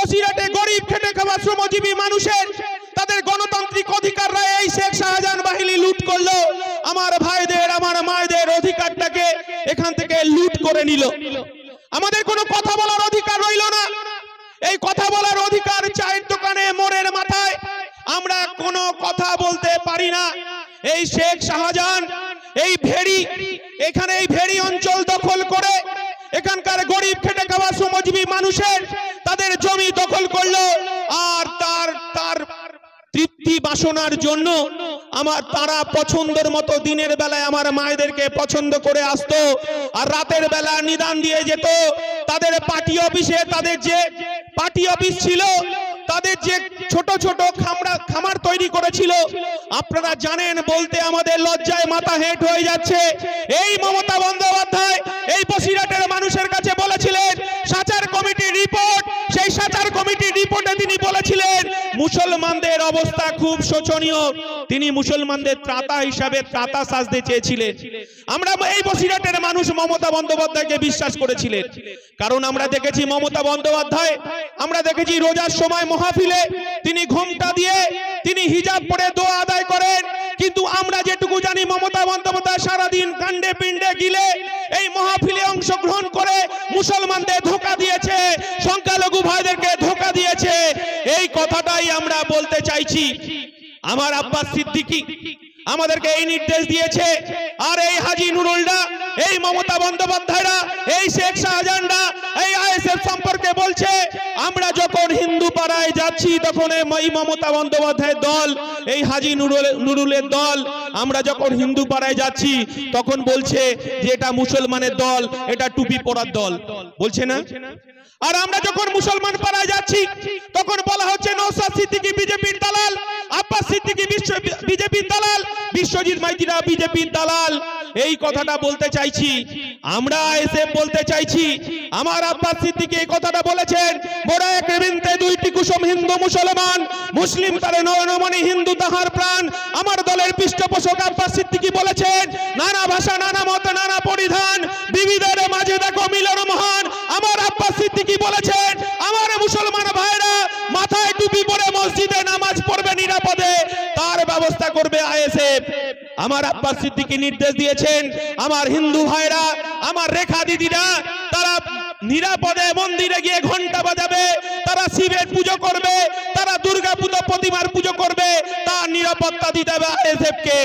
বসিরহাটে গরিব খেটে খাওয়া শ্রমজীবী মানুষের তাদের গণতান্ত্রিক অধিকাররা এই শেখ শাহজাহান বাহিনী লুট করলো। আমার ভাইদের, আমার মায়েদের অধিকারটাকে এখান থেকে লুট করে নিল। আমাদের কোনো কথা বলার অধিকার রইল না। এই কথা বলার অধিকার চায়ের দোকানে মোড়ের মাথায় আমরা কোনো কথা বলতে পারি না। এই শেখ শাহজাহান এই ভেড়ি, এখানে এই ভেড়ি অঞ্চল দখল করে এখানকার গরিব খেটে খাওয়া শ্রমজীবী মানুষের তাদের জমি দখল করলো। আর তার তৃপ্তি বাসনার জন্য তারা পছন্দের মতো দিনের বেলায় আমার মায়েদেরকে পছন্দ করে আসতো, আর রাতের বেলা নিদান দিয়ে যেত। তাদের পার্টি অফিসে, তাদের যে পার্টি অফিস ছিল, তাদের যে ছোট ছোট খামার তৈরি করেছিল, আপনারা জানেন, বলতে আমাদের লজ্জায় মাথা হেঁট হয়ে যাচ্ছে। এই মমতা বন্দ্যোপাধ্যায় এই বসিরহাটের মানুষের কাছে বলেছিলেন সাচার কমিটির রিপোর্ট, সেই সাচার কমিটির রিপোর্টে তিনি বলেছিলেন মুসলমানদের অবস্থা খুব শোচনীয়। তিনি মুসলমানদের ত্রাতা হিসাবে ত্রাতা সাজতে চেয়েছিলেন। আমরা এই বসিরহাটের মানুষ মমতা বন্দ্যোপাধ্যায়কে বিশ্বাস করেছিলেন, কারণ আমরা দেখেছি মমতা বন্দ্যোপাধ্যায়, আমরা দেখেছি রোজার সময় মাহফিলে তিনি ঘোমটা দিয়ে তিনি হিজাব পরে দোয়া আদায় করেন। কিন্তু আমরা যেটুকু জানি মমতা বন্দ্যোপাধ্যায় সারাদিন কাণ্ডে পিণ্ডে গিলে এই মাহফিলে অংশগ্রহণ করে মুসলমানদের ধোঁকা দিয়েছে, সংখ্যালঘু ভাইদেরকে ধোঁকা দিয়েছে। এই কথাটাই আমরা বলতে চাইছি। আমার আব্বাস সিদ্দিকী আমাদেরকে এই নির্দেশ দিয়েছে, আর এই হাজী নুরুলরা, এই মমতা বন্দ্যোপাধ্যায়রা, এই শেখ শাহজাহানরা এই আইএসএফ সম্পর্কে বলছে। আমরা যখন হিন্দু পাড়ায় যাচ্ছি তখন এই মমতা বন্দ্যোপাধ্যায়ের দল, এই হাজী নুরুলের দল, আমরা যখন হিন্দু পাড়ায় যাচ্ছি তখন বলছে যে এটা মুসলমানের দল, এটা টুপি পরার দল, বলছে না? আর আমরা যখন মুসলমান পাড়ায় যাচ্ছি তখন বলা হচ্ছে নওশাদ সিদ্দিকী বিজেপির দালাল, আব্বাস সিদ্দিকী বিজেপির দালাল, বিশ্বজিৎ মাইতিরা বিজেপির দালাল। এই কথাটা বলতে চাইছি, আমরা এসে বলতে চাইছি। আমার আব্বাস সিদ্দিকী এই কথাটা বলেছেন, বড় এক বিনতে দুইটি কুসুম হিন্দু মুসলমান, মুসলিম তারে নয়নমণি, হিন্দু তাহার প্রাণ। আমার দলের পৃষ্ঠপোষক আব্বাস সিদ্দিকী বলেছেন, নানা ভাষা, নানা মত, নানা পরিধান, বিবিধের মাঝে দেখো মিলন মহান। আমার আব্বাস সিদ্দিকী বলেছেন, আমার মুসলমান ভাইরা মাথায় টুপি পরে মসজিদে নামাজ পড়বে নিরাপদে, তার ব্যবস্থা করবে আইএসএফ। আমার আব্বাস সিদ্দিকী নির্দেশ দিয়েছেন, আমার হিন্দু ভাইরা, আমার রেখা দিদিরা, তারা নিরাপদে মন্দিরে গিয়ে ঘন্টা বাজাবে, তারা শিবের পুজো করবে, তারা দুর্গা প্রতিমার পুজো করবে, তার নিরাপত্তা দিতে হবে আইএসএফ কে।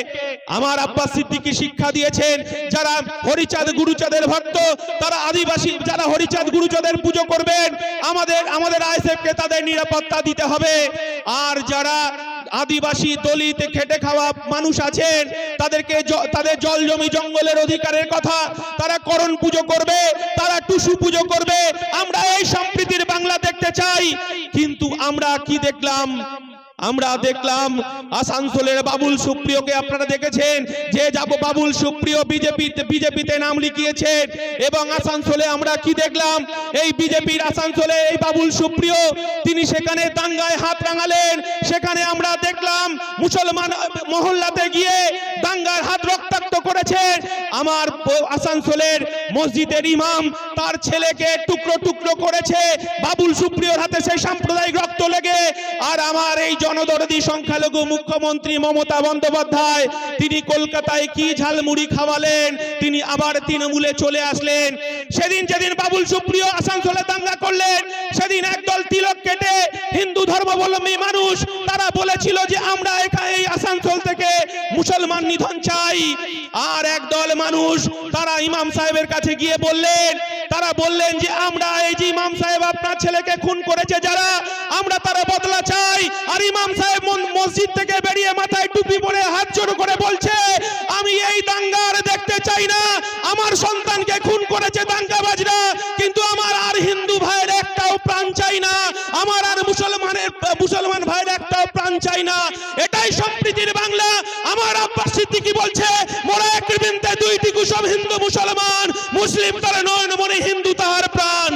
আমার আব্বাস সিদ্দিকী শিক্ষা দিয়েছেন, যারা হরিচাঁদ গুরুচাঁদের ভক্ত, তারা আদিবাসী যারা হরিচাঁদ গুরুচাঁদের পুজো করবেন, আমাদের আইএসএফ কে তাদের নিরাপত্তা দিতে হবে। আর যারা আদিবাসী দলিত খেটে খাওয়া মানুষ আছেন, তাদেরকে তাদের জল জমি জঙ্গলের অধিকারের কথা, তারা করণ পুজো করবে, তারা টুসু পুজো করবে। আমরা এই সম্প্রীতির বাংলা দেখতে চাই। কিন্তু আমরা কি দেখলাম? আমরা দেখলাম আসানসোলের বাবুল সুপ্রিয়কে আপনারা দেখেছেন, যে যাব বাবুল সুপ্রিয় বিজেপিতে নাম লিখিয়েছেন। এবং আসানসোলে আমরা কি দেখলাম? এই বিজেপির আসানসোলে এই বাবুল সুপ্রিয় তিনি সেখানে দাঙ্গায় হাত রাঙালেন। সেখানে আমরা দেখলাম মুসলমান মহল্লাতে গিয়ে দাঙ্গার হাত রক্তাক্ত করেছেন। আমার আসানসোলের মসজিদের ইমাম তার ছেলেকে টুকরো টুকরো করেছে বাবুল সুপ্রিয়র হাতে সেই সাম্প্রদায়িক রক্ত লেগে। আর আমার এই জনদরদি সংখ্যালঘু মুখ্যমন্ত্রী মমতা বন্দ্যোপাধ্যায় তিনি কলকাতায় কি ঝালমুড়ি খাওয়ালেন, তিনি আবার তৃণমূলে চলে আসলেন। সেদিন যেদিন বাবুল সুপ্রিয় আসানসোলে দাঙ্গা করলেন, সেদিন একদল তিলক কেটে হিন্দু ধর্মাবলম্বী মানুষ তারা বলেছিল যে আমরা এই আসানসোল থেকে মুসলমান নিধন চাই। আর একদল মানুষ তারা ইমাম সাহেবের কাছে গিয়ে বললেন, তারা বললেন যে আমরা এই যে ইমাম সাহেব আপনার ছেলেকে খুন করেছে যারা, আমরা তারা বদলা চাই। আর ইমাম সাহেব মসজিদ থেকে বেরিয়ে মাথায় টুপি পরে হাত জোড় করে বলছে, আমি এই দাঙ্গা আর দেখতে চাই না। আমার সন্তানকে খুন করেছে দাঙ্গাবাজরা, কিন্তু আমার আর হিন্দু ভাইয়ের একটাও প্রাণ চাই না, আমার আর মুসলমান ভাইয়ের একটাও প্রাণ চাই না। এটাই সম্প্রীতির বাংলা। আমার আব্বাস সিদ্দিকী বলছে, মোরা এক বিনতে দুইটি কুসুম হিন্দু মুসলমান, মুসলিম তার নয়নমণি, হিন্দু তাহার প্রাণ।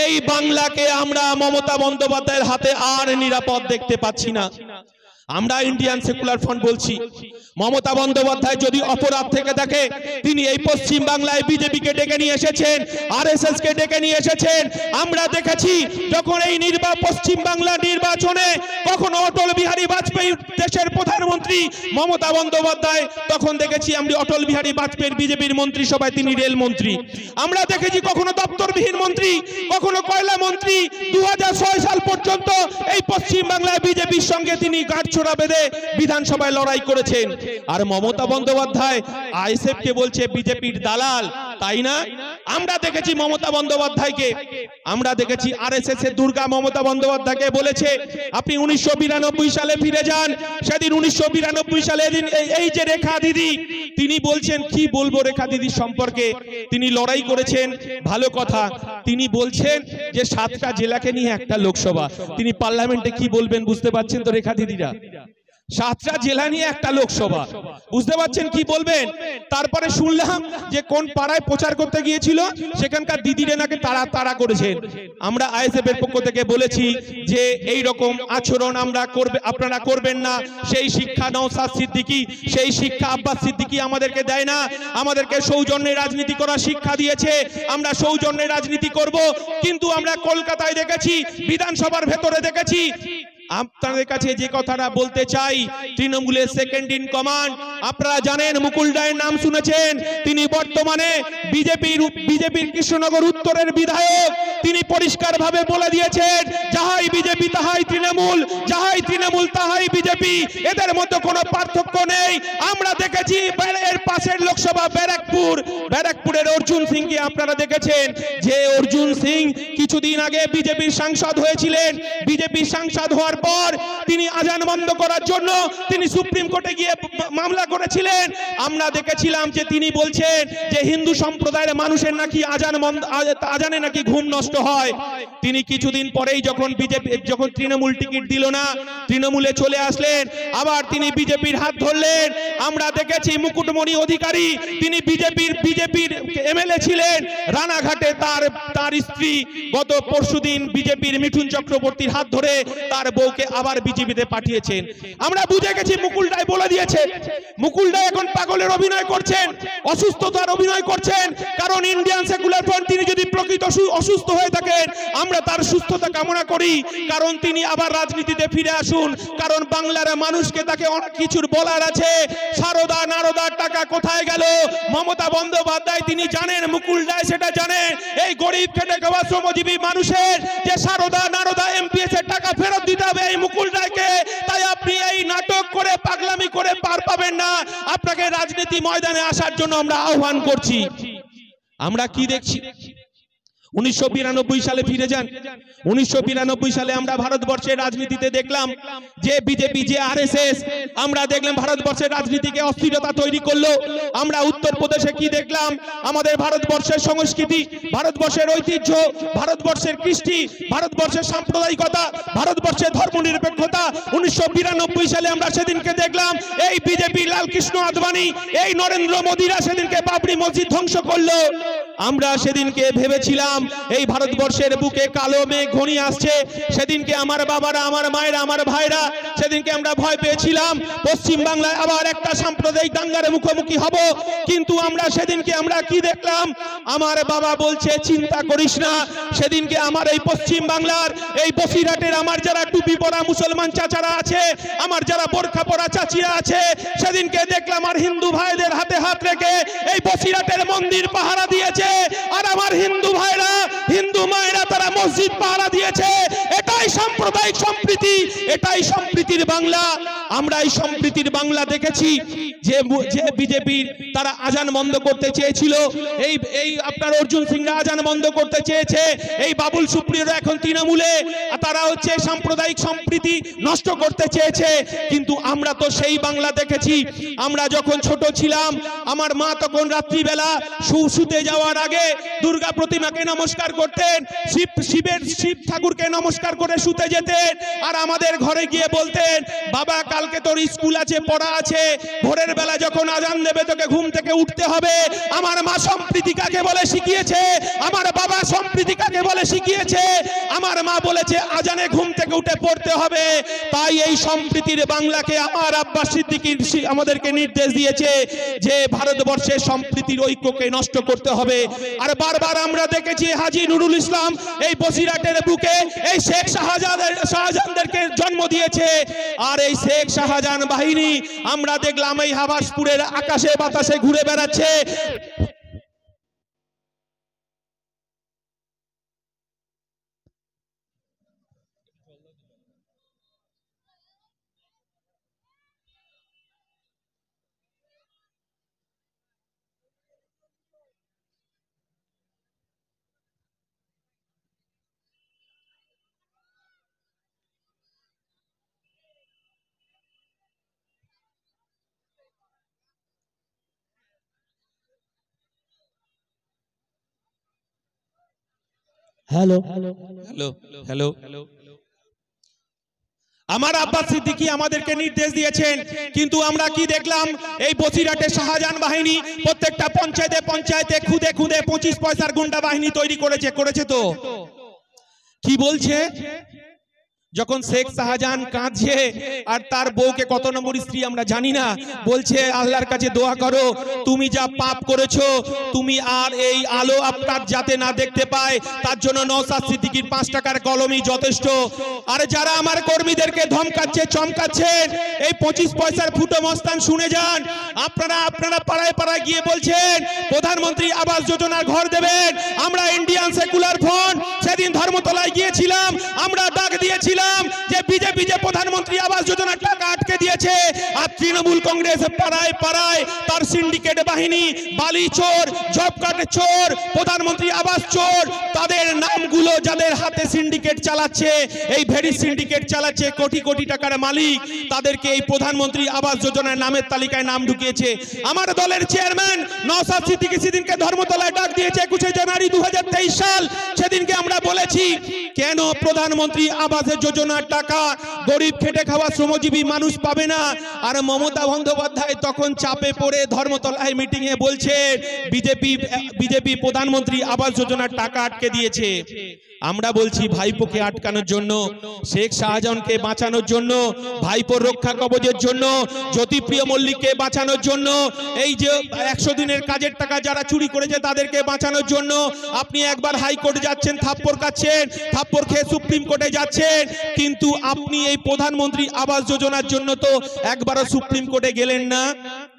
এই বাংলাকে আমরা মমতা বন্দ্যোপাধ্যায়ের হাতে আর নিরাপদ দেখতে পাচ্ছি না। আমরা ইন্ডিয়ান সেকুলার ফ্রন্ট বলছি, মমতা বন্দ্যোপাধ্যায় যদি অপরাধ থেকে থাকে, তিনি এই পশ্চিম বাংলায় বিজেপিকে ডেকে নিয়ে এসেছেন, আরএসএস কে ডেকে নিয়ে এসেছেন। আমরা দেখেছি যখন এই পশ্চিম বাংলা নির্বাচনে কখনো অটল বিহারী বাজপেয়ী দেশের প্রধানমন্ত্রী মমতা বন্দ্যোপাধ্যায়, তখন দেখেছি আমরা অটল বিহারী বাজপেয়ীর বিজেপির মন্ত্রিসভায় তিনি রেল মন্ত্রী। আমরা দেখেছি কখনো দপ্তরবিহীন মন্ত্রী, কখনো কয়লা মন্ত্রী। 2006 সাল পর্যন্ত এই পশ্চিম বাংলায় বিজেপির সঙ্গে তিনি গাঁটছড়া বেঁধে বিধানসভায় লড়াই করেছেন। আর মমতা বন্দ্যোপাধ্যায় আইএসএফ কে বলছে বিজেপির দালাল, তাই না? আমরা দেখেছি মমতা বন্দ্যোপাধ্যায়কে, আমরা দেখেছি আরএসএস এর দুর্গা মমতা বন্দ্যোপাধ্যায়কে বলেছে আপনি 1992 সালে ফিরে যান। সেদিন 1992 সালে এই যে রেখা দিদি, তিনি বলছেন, কি বলবো রেখা দিদির সম্পর্কে, তিনি লড়াই করেছেন, ভালো কথা। তিনি বলছেন যে 7টা জেলাকে নিয়ে একটা লোকসভা, তিনি পার্লামেন্টে কি বলবেন বুঝতে পারছেন তো রেখা দিদিরা? 7টা জেলা নিয়ে একটা লোকসভা, বুঝতে পারছেন কি বলবেন? তারপরে শুনলাম যে কোন পাড়ায় প্রচার করতে গিয়েছিল, সেখানকার দিদিরা নাকি তাড়া করেছেন। আমরা আইএসএফ এর পক্ষ থেকে বলেছি যে এই রকম আচরণ আপনারা করবেন না। সেই শিক্ষা নওশাদ সিদ্দিকী, সেই শিক্ষা আব্বাস সিদ্দিকী আমাদেরকে দেয় না। আমাদেরকে সৌজন্যের রাজনীতি করার শিক্ষা দিয়েছে, আমরা সৌজন্যের রাজনীতি করব। কিন্তু আমরা কলকাতায় দেখেছি, বিধানসভার ভেতরে দেখেছি। আপনাদের কাছে যে কথাটা বলতে চাই, তৃণমূলের সেকেন্ড ইন কমান্ড, আপনারা জানেন মুকুল রায়ের নাম শুনেছেন, তিনি বর্তমানে বিজেপির কৃষ্ণনগর উত্তরের বিধায়ক। তিনি পরিষ্কারভাবে বলে দিয়েছেন, যাহাই বিজেপি তাহাই তৃণমূল, যাহাই তৃণমূল তাহাই বিজেপি, এদের মধ্যে কোনো পার্থক্য নেই। আমরা দেখেছি এর পাশের লোকসভা ব্যারাকপুরের অর্জুন সিংকে আপনারা দেখেছেন, যে অর্জুন সিং কিছুদিন আগে বিজেপির সাংসদ হয়েছিলেন। বিজেপির সাংসদ হওয়ার পর তিনি আজান বন্ধ করার জন্য তিনি সুপ্রিম কোর্টে গিয়ে মামলা করেছিলেন। আমরা দেখেছিলাম যে তিনি বলছেন যে হিন্দু সম্প্রদায়ের মানুষের নাকি আজানে নাকি ঘুম নষ্ট হয়। তিনি কিছুদিন পরেই যখন তৃণমূল টিকিট দিল না, তৃণমূলে চলে আসলেন, আবার তিনি বিজেপির হাত ধরলেন। আমরা দেখেছি মুকুটমণি অধিকারী, তিনি বিজেপির এমএলএ ছিলেন। রানাঘাটে তার স্ত্রী গত পরশুদিন বিজেপির মিঠুন চক্রবর্তীর হাত ধরে তার বউকে আবার বিজেপিতে পাঠিয়েছেন। আমরা বুঝে গেছি মুকুল রায় বলে দিয়েছে, মুকুল রায় এখন পাগলের অভিনয় করছেন, অসুস্থতার অভিনয় করছেন। কারণ ইন্ডিয়ান সেকুলার ফ্রন্ট, তিনি যদি প্রকৃত অসুস্থ হয়ে থাকেন, আমরা তার সুস্থতা কামনা করি। কারণ তিনি আবার রাজনীতিতে ফিরে আসুন, কারণ বাংলার মানুষকে তাকে অনেক কিছুর বলার আছে। সারদা নারদার টাকা কোথায় গেল মমতা বন্দ্যোপাধ্যায় তিনি জানেন, মুকুল রায় সেটা জানেন। এই গরিব খেটে খাওয়া শ্রমজীবী মানুষের যে সারদা নারদা এমপিএস এর টাকা ফেরত দিতে হবে এই মুকুল রায়কে। তাই আপনি এই নাটক করে পাগলামি করে পার পাবেন না। আপনাকে রাজনীতি ময়দানে আসার জন্য আমরা আহ্বান করছি। আমরা কি দেখছি, 1992 সালে ফিরে যান। 1992 সালে আমরা ভারতবর্ষের রাজনীতিতে দেখলাম যে বিজেপি, যে আরএসএস, আমরা দেখলাম ভারতবর্ষের রাজনীতিকে অস্থিরতা তৈরি করলো। আমরা উত্তরপ্রদেশে কি দেখলাম, আমাদের ভারতবর্ষের সংস্কৃতি, ভারতবর্ষের ঐতিহ্য, ভারতবর্ষের কৃষ্টি, ভারতবর্ষের সাম্প্রদায়িকতা, ভারতবর্ষের ধর্মনিরপেক্ষতা। 1992 সালে আমরা সেদিনকে দেখলাম এই বিজেপি, লালকৃষ্ণ আদবানি, এই নরেন্দ্র মোদীরা সেদিনকে বাবরি মসজিদ ধ্বংস করলো। আমরা সেদিনকে ভেবেছিলাম এই ভারতবর্ষের বুকে কালো মেঘ ঘনিয়ে আসছে। সেদিনকে আমার বাবারা, আমার মায়েরা, আমার ভাইরা, সেদিনকে আমরা ভয় পেয়েছিলাম পশ্চিম বাংলায় আবার একটা সাম্প্রদায়িক দাঙ্গার মুখোমুখি হব। কিন্তু সেদিনকে আমরা কি দেখলাম, আমার বাবা বলছে চিন্তা করিস না। সেদিনকে আমার এই পশ্চিম বাংলার এই বসিরহাটের আমার যারা টুপি পরা মুসলমান চাচারা আছে, আমার যারা বোরখা পরা চাচিরা আছে, সেদিনকে দেখলাম আর হিন্দু ভাইদের হাতে হাত রেখে এই বসিরহাটের মন্দির পাহারা দিয়েছে। আর আমার হিন্দু ভাইরা, হিন্দু মায়েরা তারা মসজিদ পাহারা দিয়েছে। এটাই সাম্প্রদায়িক সম্প্রীতি, এটাই সম্প্রীতির বাংলা। আমরা এই সম্প্রীতির বাংলা দেখেছি যে বিজেপির তারা আজান বন্ধ করতে চেয়েছিল, এই আপনার অর্জুন সিংরা আজান বন্ধ করতে চেয়েছে, এই বাবুল সুপ্রিয়রা এখন তৃণমূলে, তারা হচ্ছে সাম্প্রদায়িক সম্প্রীতি নষ্ট করতে চেয়েছে। কিন্তু আমরা তো সেই বাংলা দেখেছি। আমরা যখন ছোট ছিলাম, আমার মা তখন রাত্রিবেলা শুতে যাওয়ার আগে দুর্গা প্রতিমাকে নমস্কার করতেন, শিব ঠাকুরকে নমস্কার করে শুতে যেতেন। যেতেন আর আমাদের ঘরে গিয়ে বলতেন, বাবা কালকে তোর স্কুল আছে, পড়া আছে, ভোরের বেলা যখন আজান দেবে তোকে ঘুম থেকে উঠতে হবে। আমার মা সম্প্রীতি কাকে বলে শিখিয়েছে, আমার বাবা সম্প্রীতি কাকে বলে শিখিয়েছে। আমার মা বলেছে আজানে ঘুম থেকে উঠে পড়তে হবে। তাই এই সম্প্রীতির বাংলাকে আমার আব্বাস সিদ্দিকী আমাদেরকে নির্দেশ দিয়েছে যে ভারতবর্ষের সম্প্রীতির ঐক্যকে নষ্ট করতে হবে। আর বারবার আমরা দেখেছি হাজী নুরুল ইসলাম এই বসিরহাটের বুকে এই শেখ শাহজাহানদেরকে জন্ম দিয়েছে। আর এই শেখ শাহজাহান বাহিনী আমরা দেখলাম এই হাবাসপুরের আকাশে বাতাসে ঘুরে বেড়াচ্ছে। হ্যালো হ্যালো হ্যালো আমার আব্বাস সিদ্দিকী আমাদেরকে নির্দেশ দিয়েছেন, কিন্তু আমরা কি দেখলাম এই বসিরহাটের শাহজাহান বাহিনী প্রত্যেকটা পঞ্চায়েতে খুদে 25 পয়সার গুন্ডা বাহিনী তৈরি করেছে। তো কি বলছে, যখন শেখ শাহজাহান কাঁদছে আর তার বউকে কত নম্বর স্ত্রী আমরা জানি না, বলছে আল্লাহর কাছে দোয়া করো তুমি যা পাপ করেছো তুমি আর এই আলো আপনার যাতে না দেখতে পায়, তার জন্য নওশাদ সিদ্দিকীর 5 টাকার কলমই যথেষ্ট। আর যারা আমার কর্মীদেরকে ধমকাচ্ছে চমকাচ্ছেন, এই 25 পয়সার ফুটো মস্তান শুনে যান। আপনারা পাড়ায় গিয়ে বলছেন প্রধানমন্ত্রী আবাস যোজনার ঘর দেবেন। আমরা ইন্ডিয়ান সেকুলার ফ্রন্ট সেদিন ধর্মতলায় গিয়েছিলাম, আমরা ডাক দিয়েছিলাম যে বিজেপি যে প্রধানমন্ত্রী আবাস যোজনার টাকা আটকে দিয়েছে, আর তৃণমূল কংগ্রেস পাড়ায় তার সিন্ডিকেট বাহিনী বালি চোর, জব কার্ড চোর, প্রধানমন্ত্রী আবাস চোর, তাদের নামগুলো যাদের হাতে সিন্ডিকেট চালাচ্ছে, এই ভেরি সিন্ডিকেট চালাচ্ছে, কোটি টাকার মালিক, তাদেরকে এই প্রধানমন্ত্রী আবাস যোজনার নামের তালিকায় নাম ঢুকিয়েছে। আমার দলের চেয়ারম্যান নওশাদ সিদ্দিকী সেদিনকে ধর্মতলায় ডাক দিয়েছে 21 জানুয়ারি 2023 সাল। সেদিনকে আমরা বলেছি কেন প্রধানমন্ত্রী আবাস যোজনার টাকা গরিব খেটে খাওয়া শ্রমজীবী মানুষ পাবে না। আর মমতা বন্দ্যোপাধ্যায় তখন চাপে পড়ে ধর্মতলায় মিটিং এ বলছে বিজেপি প্রধানমন্ত্রী আবাস যোজনার টাকা আটকে দিয়েছে। আমরা বলছি ভাইপোকে আটকানোর জন্য, শেখ শাহজাহানকে বাঁচানোর জন্য, ভাইপোর রক্ষা কবচের জন্য, জ্যোতিপ্রিয় মল্লিককে বাঁচানোর জন্য, এই যে 100 দিনের কাজের টাকা যারা চুরি করেছে তাদেরকে বাঁচানোর জন্য আপনি একবার হাইকোর্টে যাচ্ছেন, থাপ্পড় খাচ্ছেন, থাপ্পড় খেয়ে সুপ্রিম কোর্টে যাচ্ছেন, কিন্তু আপনি এই প্রধানমন্ত্রী আবাস যোজনার জন্য তো একবারও সুপ্রিম কোর্টে গেলেন না,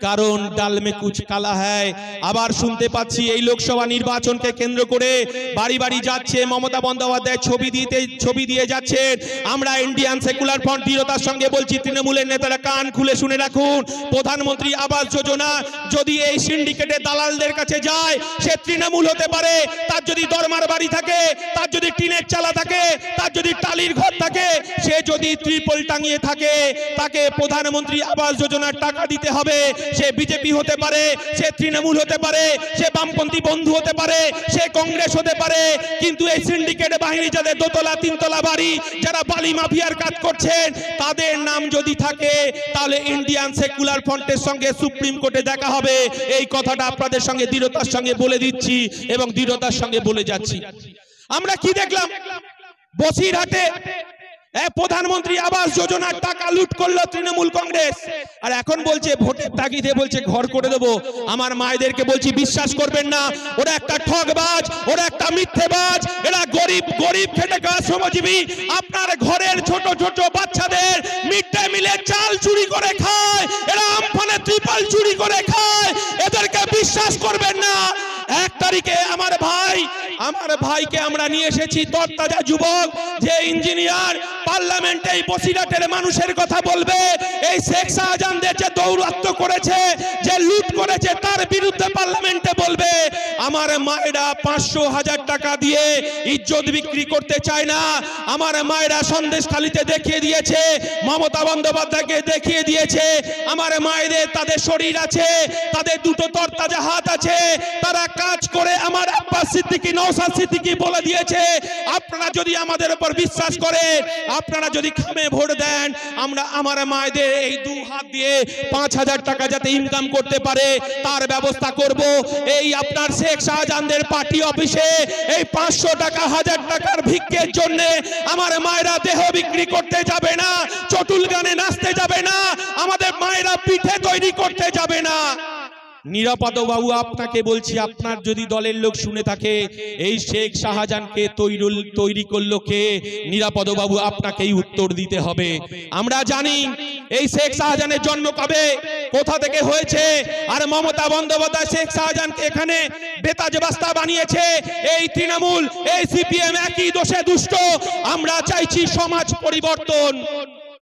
কারণ ডাল মে কুছ কালা হ্যায়। আবার শুনতে পাচ্ছি এই লোকসভা নির্বাচনকে কেন্দ্র করে বাড়ি যাচ্ছে মমতা বন্দ্যোপাধ্যায় ছবি দিয়ে যাচ্ছেন। আমরা ইন্ডিয়ান সেকুলার ফ্রন্ট দৃঢ়তার সঙ্গে বলছি, তৃণমূলের নেতারা কান খুলে শুনে রাখুন, প্রধানমন্ত্রী আবাস যোজনা যদি এই সিন্ডিকেটের দালালদের কাছে যায়, সে তৃণমূল হতে পারে, তার যদি দরমার বাড়ি থাকে, তার যদি টিনের চালা থাকে, তার যদি টালির ঘর থাকে, সে যদি ত্রিপল টাঙিয়ে থাকে, তাকে প্রধানমন্ত্রী আবাস যোজনার টাকা দিতে হবে। সে বিজেপি হতে পারে, সে তৃণমূল হতে পারে, সে বামপন্থী বন্ধু হতে পারে, সে কংগ্রেস হতে পারে, কিন্তু এই সিন্ডিকেট বাহিনী যাদের দোতলা তিনতলা বাড়ি, যারা বালি মাফিয়ার কাজ করছেন, তাদের নাম যদি থাকে তাহলে ইন্ডিয়ান সেকুলার ফ্রন্টের সঙ্গে সুপ্রিম কোর্টে দেখা হবে। এই কথাটা আপনাদের সঙ্গে দৃঢ়তার সঙ্গে বলে দিচ্ছি এবং দৃঢ়তার সঙ্গে বলে যাচ্ছি। আমরা কি দেখলাম, বসিরহাটে প্রধানমন্ত্রী আবাস যোজনার টাকা লুট করলো তৃণমূল কংগ্রেস, আর এখন বলছে ভোটের তাগিদে বলছে ঘর করে দেবো। আমার মায়েদেরকে বলছি বিশ্বাস করবেন না, ওরা একটা ঠকবাজ, ওরা একটা মিথ্যেবাজ, এরা গরিব খেটে খাওয়া শ্রমজীবী। আপনার ঘরের ছোট বাচ্চাদের মিড ডে মিলে চাল চুরি করে খায়, এরা আমফানে ত্রিপল চুরি করে খায়, এদেরকে বিশ্বাস করবেন না। 1 তারিখে আমার ভাইকে আমরা নিয়ে এসেছি, তরতাজা যুবক, যে ইঞ্জিনিয়ার, পার্লামেন্টে এই বসিরহাটের মানুষের কথা বলবে, এই শেখ শাহজাহানদের যে দৌরাত্ম্য করেছে, যে লুট করেছে, তার বিরুদ্ধে পার্লামেন্টে বলবে। আমার মায়েরা 500,000 টাকা দিয়ে ইজ্জত বিক্রি করতে চায় না। আমার মায়েরা সন্দেশখালিতে দেখিয়ে দিয়েছে, মমতা বন্দ্যোপাধ্যায়কে দেখিয়ে দিয়েছে, আমার মায়েদের তাদের শরীর আছে, তাদের দুটো তরতাজা হাত আছে, তারা কাজ করে। আমার আব্বাস সিদ্দিকী, নওশাদ সিদ্দিকী বলে দিয়েছে, আপনারা যদি আমাদের উপর বিশ্বাস করেন, আপনারা যদি খামে ভোট দেন, আমরা আমার মায়েদের এই 2 হাত দিয়ে 5000 টাকা যাতে ইনকাম করতে পারে তার ব্যবস্থা করব। এই আপনার শেখ শাহজাহানদের পার্টি অফিসে এই 500 টাকা 1000 টাকার ভিক্ষের জন্য আমার মায়েরা দেহ বিক্রি করতে যাবে না, চটুল গানে নাচতে যাবে না, আমাদের মায়েরা পিঠে তৈরি করতে যাবে না। নিরাপদ বাবু আপনাকে বলছি, আপনার যদি দলের লোক শুনে থাকে, এই শেখ শাহজাহানকে তৈরি করলো কে? নিরাপদ বাবু আপনাকেই উত্তর দিতে হবে। আমরা জানি এই শেখ শাহজাহানের জন্ম কবে, কোথা থেকে হয়েছে, আর মমতা বন্দ্যোপাধ্যায় শেখ শাহজাহানকে এখানে বেতাজবাস্তা বানিয়েছে। এই তৃণমূল, এই সিপিএম একই দোষে দুষ্ট। আমরা চাইছি সমাজ পরিবর্তন।